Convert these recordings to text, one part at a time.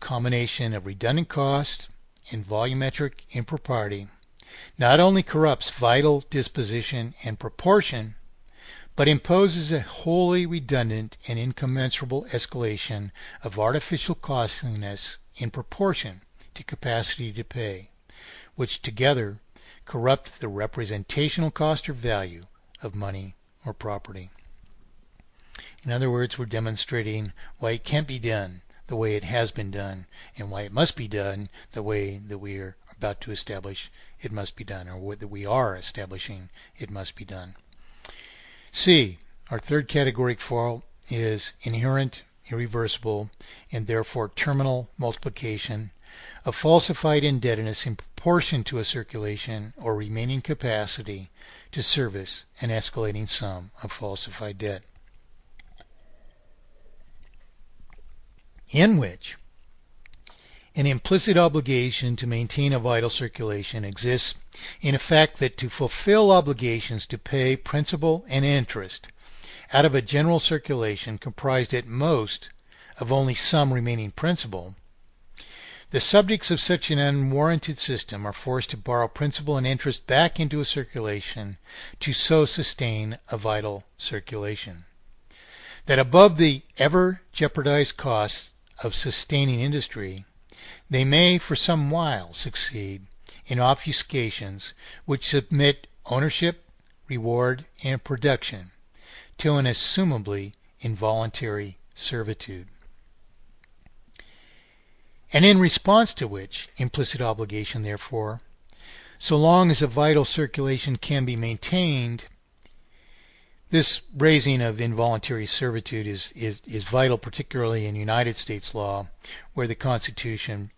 combination of redundant cost and volumetric impropriety not only corrupts vital disposition and proportion, but imposes a wholly redundant and incommensurable escalation of artificial costliness in proportion to capacity to pay, which together corrupt the representational cost or value of money or property. In other words, we're demonstrating why it can't be done the way it has been done and why it must be done the way that we are about to establish it must be done, or that we are establishing it must be done. C. Our third categoric fault is inherent, irreversible, and therefore terminal multiplication of falsified indebtedness in proportion to a circulation or remaining capacity to service an escalating sum of falsified debt, in which an implicit obligation to maintain a vital circulation exists in effect that to fulfill obligations to pay principal and interest out of a general circulation comprised at most of only some remaining principal, the subjects of such an unwarranted system are forced to borrow principal and interest back into a circulation to so sustain a vital circulation, that above the ever jeopardized costs of sustaining industry, they may for some while succeed in obfuscations which submit ownership, reward, and production to an assumably involuntary servitude, and in response to which implicit obligation, therefore, so long as a vital circulation can be maintained, this raising of involuntary servitude is vital, particularly in United States law, where the Constitution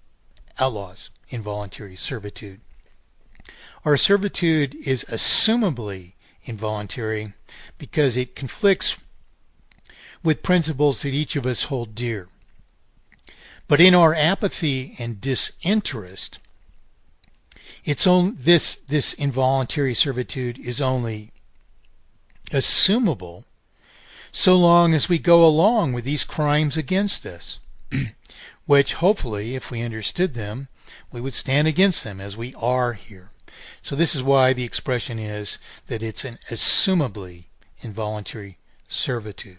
outlaws involuntary servitude. Our servitude is assumably involuntary because it conflicts with principles that each of us hold dear. But in our apathy and disinterest, this involuntary servitude is only assumable so long as we go along with these crimes against us, which hopefully, if we understood them, we would stand against them as we are here. So this is why the expression is that it's an assumably involuntary servitude.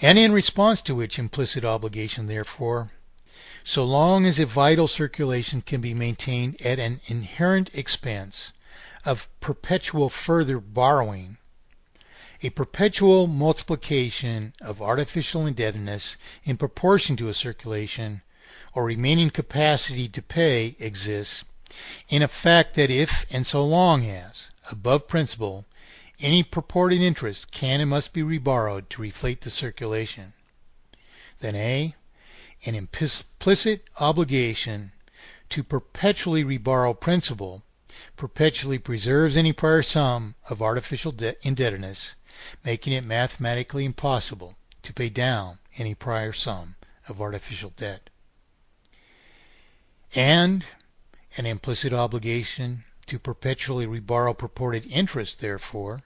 And in response to which implicit obligation, therefore, so long as a vital circulation can be maintained at an inherent expense of perpetual further borrowing, a perpetual multiplication of artificial indebtedness in proportion to a circulation or remaining capacity to pay exists, in effect that if and so long as, above principal, any purported interest can and must be reborrowed to reflate the circulation, then A, an implicit obligation to perpetually reborrow principal perpetually preserves any prior sum of artificial indebtedness, making it mathematically impossible to pay down any prior sum of artificial debt. And an implicit obligation to perpetually reborrow purported interest, therefore,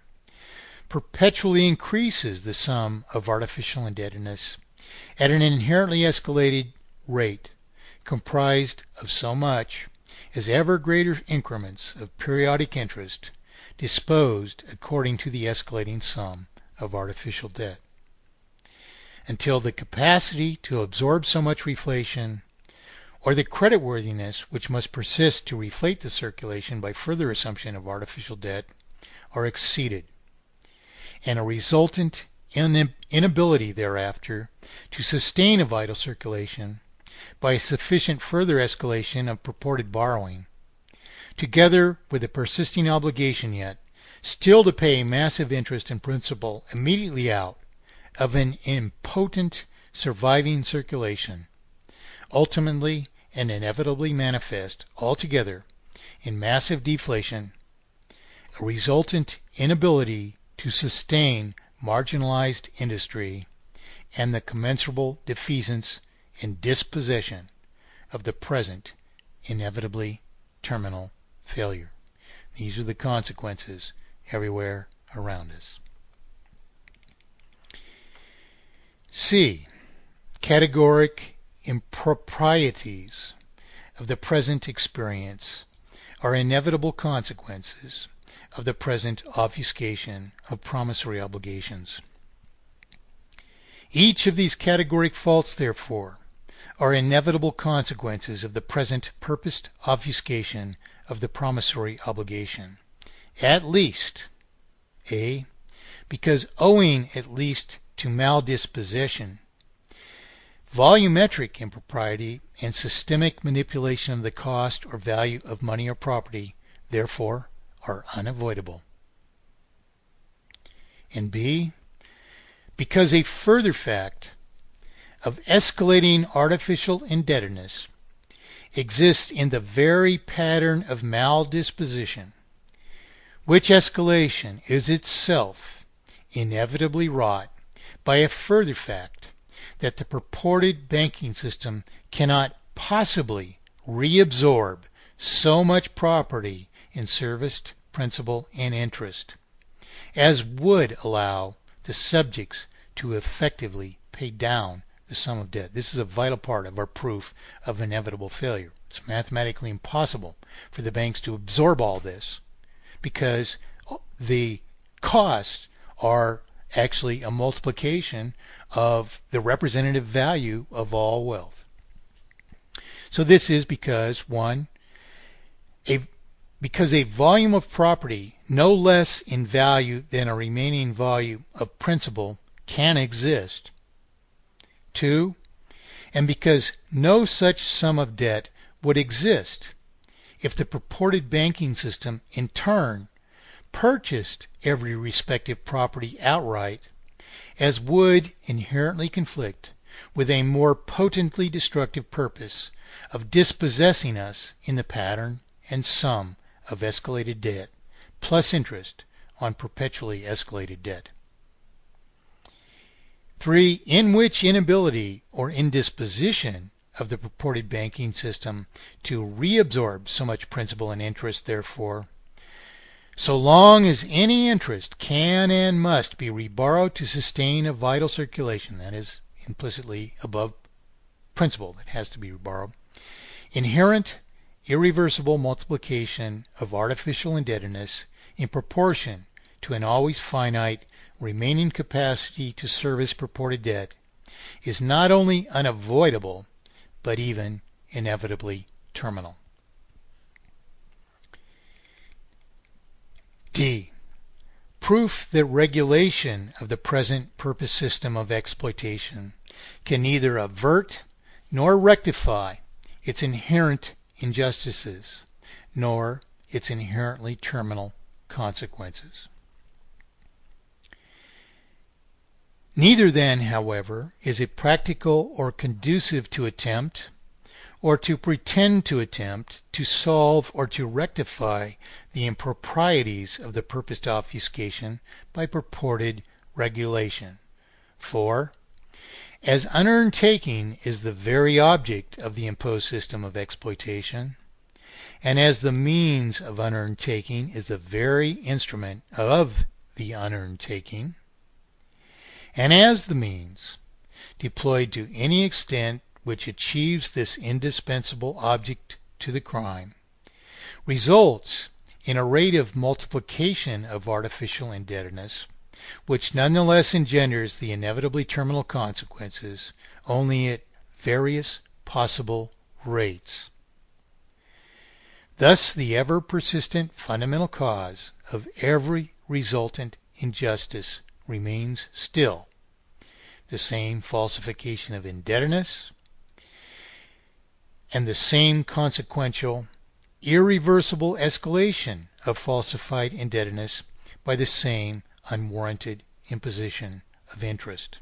perpetually increases the sum of artificial indebtedness at an inherently escalated rate, comprised of so much as ever greater increments of periodic interest disposed according to the escalating sum of artificial debt, until the capacity to absorb so much reflation, or the creditworthiness which must persist to reflate the circulation by further assumption of artificial debt, are exceeded, and a resultant inability thereafter to sustain a vital circulation by a sufficient further escalation of purported borrowing, together with a persisting obligation yet still to pay massive interest and principal immediately out of an impotent surviving circulation, ultimately and inevitably manifest altogether in massive deflation, a resultant inability to sustain marginalized industry, and the commensurable defeasance and dispossession of the present inevitably terminal failure. These are the consequences everywhere around us. C. categoric improprieties of the present experience are inevitable consequences of the present obfuscation of promissory obligations. Each of these categoric faults, therefore, are inevitable consequences of the present purposed obfuscation of the promissory obligation. At least, A, because owing at least to maladisposition, volumetric impropriety and systemic manipulation of the cost or value of money or property, therefore, are unavoidable. And B, because a further fact of escalating artificial indebtedness exists in the very pattern of maladisposition, which escalation is itself inevitably wrought by a further fact that the purported banking system cannot possibly reabsorb so much property in serviced principal and interest as would allow the subjects to effectively pay down the sum of debt. This is a vital part of our proof of inevitable failure. It's mathematically impossible for the banks to absorb all this because the costs are actually a multiplication of the representative value of all wealth. So this is because, one, because a volume of property no less in value than a remaining volume of principal can exist. Two, and because no such sum of debt would exist if the purported banking system in turn purchased every respective property outright, as would inherently conflict with a more potently destructive purpose of dispossessing us in the pattern and sum of escalated debt plus interest on perpetually escalated debt. 3. In which inability or indisposition of the purported banking system to reabsorb so much principal and interest, therefore, so long as any interest can and must be reborrowed to sustain a vital circulation, that is, implicitly above principal that has to be reborrowed, inherent irreversible multiplication of artificial indebtedness in proportion to an always finite remaining capacity to service purported debt is not only unavoidable, but even inevitably terminal. D. Proof that regulation of the present purpose system of exploitation can neither avert nor rectify its inherent injustices, nor its inherently terminal consequences. Neither then, however, is it practical or conducive to attempt, or to pretend to attempt, to solve or to rectify the improprieties of the purposed obfuscation by purported regulation. For, as unearned taking is the very object of the imposed system of exploitation, and as the means of unearned taking is the very instrument of the unearned taking, and as the means, deployed to any extent which achieves this indispensable object to the crime, results in a rate of multiplication of artificial indebtedness, which nonetheless engenders the inevitably terminal consequences, only at various possible rates. Thus the ever-persistent fundamental cause of every resultant injustice remains still the same falsification of indebtedness and the same consequential irreversible escalation of falsified indebtedness by the same unwarranted imposition of interest,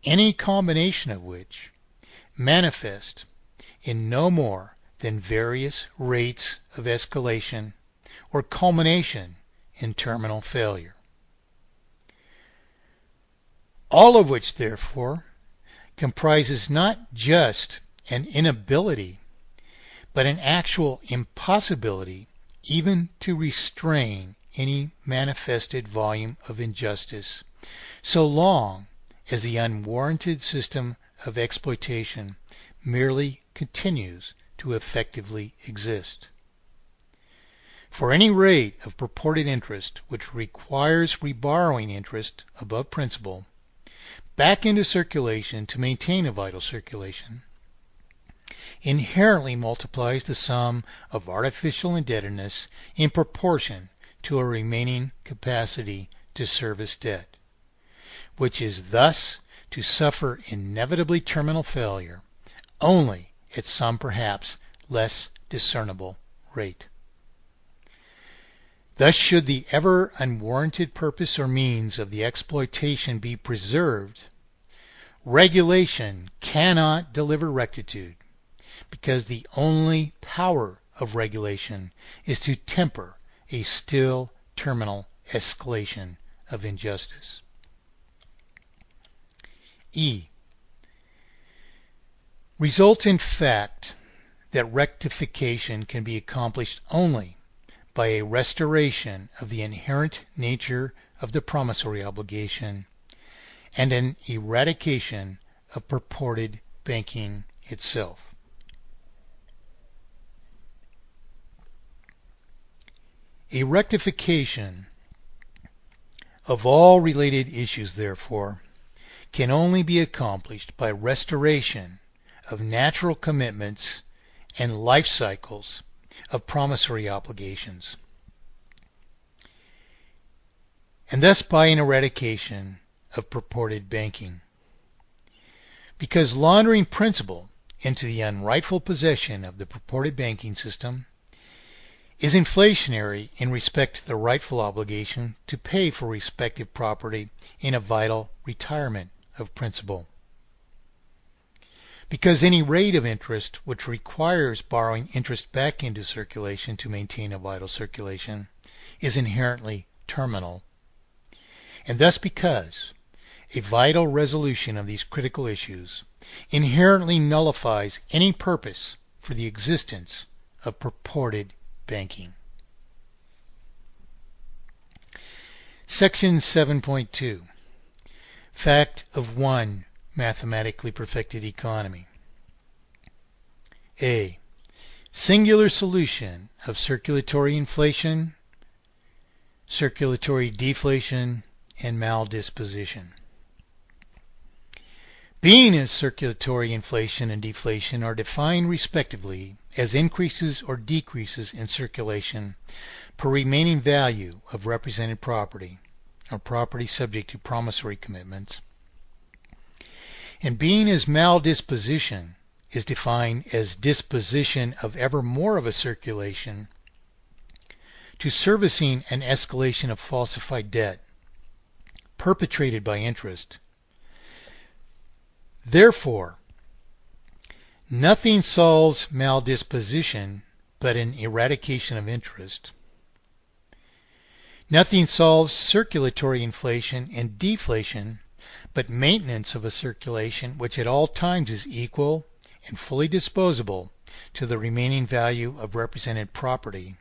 any combination of which manifest in no more than various rates of escalation or culmination in terminal failure. All of which, therefore, comprises not just an inability, but an actual impossibility even to restrain any manifested volume of injustice, so long as the unwarranted system of exploitation merely continues to effectively exist. For any rate of purported interest which requires reborrowing interest above principal back into circulation to maintain a vital circulation inherently multiplies the sum of artificial indebtedness in proportion to a remaining capacity to service debt, which is thus to suffer inevitably terminal failure only at some perhaps less discernible rate. Thus, should the ever unwarranted purpose or means of the exploitation be preserved, regulation cannot deliver rectitude, because the only power of regulation is to temper a still terminal escalation of injustice. E. Results in fact that rectification can be accomplished only by a restoration of the inherent nature of the promissory obligation and an eradication of purported banking itself. A rectification of all related issues, therefore, can only be accomplished by restoration of natural commitments and life cycles of promissory obligations, and thus by an eradication of purported banking. Because laundering principal into the unrightful possession of the purported banking system is inflationary in respect to the rightful obligation to pay for respective property in a vital retirement of principal. Because any rate of interest which requires borrowing interest back into circulation to maintain a vital circulation is inherently terminal, and thus because a vital resolution of these critical issues inherently nullifies any purpose for the existence of purported banking. Section 7.2. Fact of one mathematically perfected economy. A. Singular solution of circulatory inflation, circulatory deflation, and maldisposition. Being as circulatory inflation and deflation are defined respectively as increases or decreases in circulation per remaining value of represented property, or property subject to promissory commitments, and being as maldisposition is defined as disposition of ever more of a circulation to servicing an escalation of falsified debt perpetrated by interest. Therefore, nothing solves maldisposition but an eradication of interest. Nothing solves circulatory inflation and deflation but maintenance of a circulation which at all times is equal and fully disposable to the remaining value of represented property.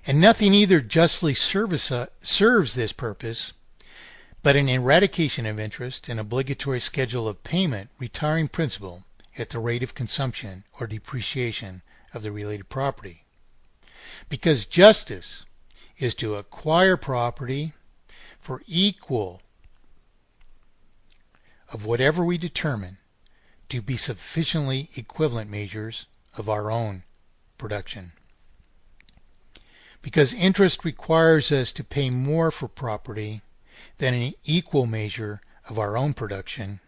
And nothing either justly serves this purpose but an eradication of interest and obligatory schedule of payment retiring principal at the rate of consumption or depreciation of the related property. Because justice is to acquire property for equal of whatever we determine to be sufficiently equivalent measures of our own production. Because interest requires us to pay more for property than an equal measure of our own production,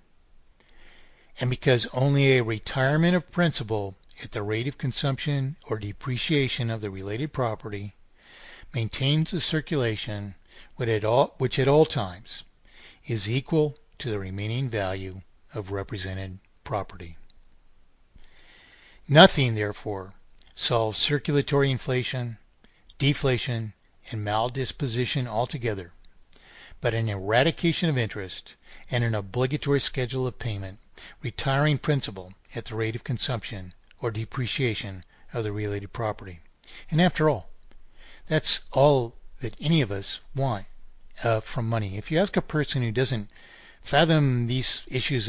and because only a retirement of principal at the rate of consumption or depreciation of the related property maintains a circulation which at all times is equal to the remaining value of represented property. Nothing, therefore, solves circulatory inflation, deflation, and maldisposition altogether, but an eradication of interest and an obligatory schedule of payment retiring principal at the rate of consumption or depreciation of the related property. And after all, that's all that any of us want from money. If you ask a person who doesn't fathom these issues